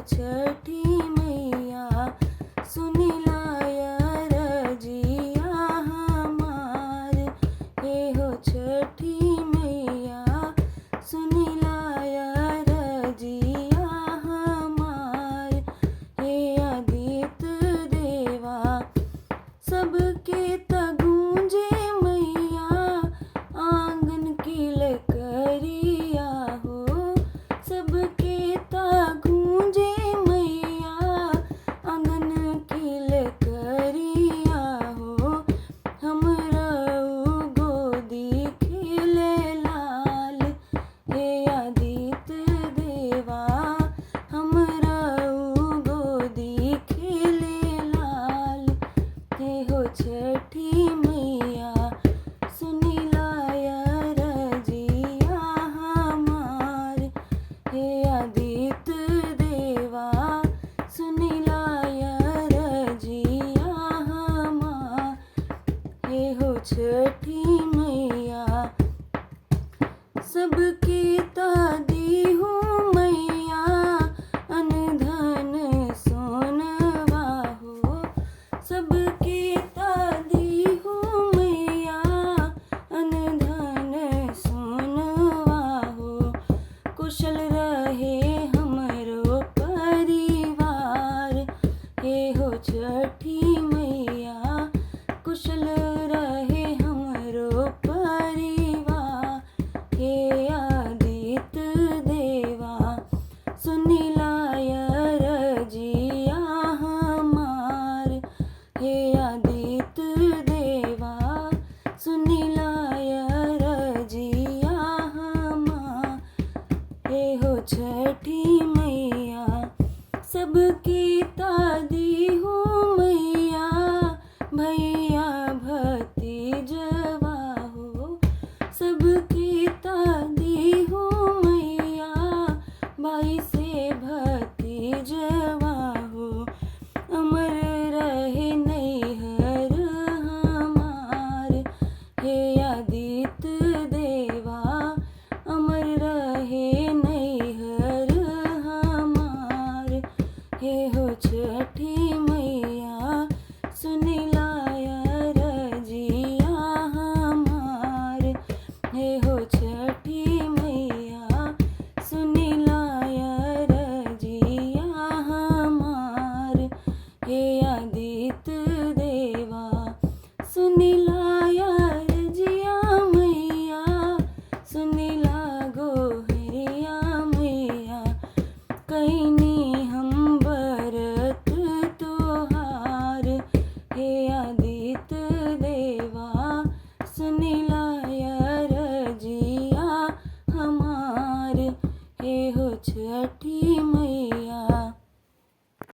छठी मैया सुनिला रजिया हमार। हे हो छठी मैया सुनिला रजिया हमार। हे आदित्य देवा सबके तगूंजे मैया आंगन की लकड़िया हो। सबके तगूंजे मैया आंगन की लकड़िया हो। हमरा गोदी खेले लाल। हे आदित्य देवा हमरा गोदी खेले लाल। हे हो छठी मैया सुनिला रजिया हमार। हे आदित्य देवा सुनिला रजिया हमार। हे हो छठी मैया सबकी तादी हूँ मैया अनधन सोनवा हो। सबकी तादी हूँ मैया अनधन सोनवा हो। कुशल रहे हमरो परिवार। हे हो छठी मैया कुशल रहे हमरो परिवार। हे आदित्य देवा सुनिला रजिया हमार। हे आदित्य देवा सुनिला रजिया हमार। हे हो छठी मैया सबकी तादी हूँ मैया भैया भतीजवा हो। सबकी तादी हूँ मैया भाई से भतीजवा हो। अमर रहे नैहर हमार। हे आदित्य देवा अमर रहे नैहर हमार। हे हो छठी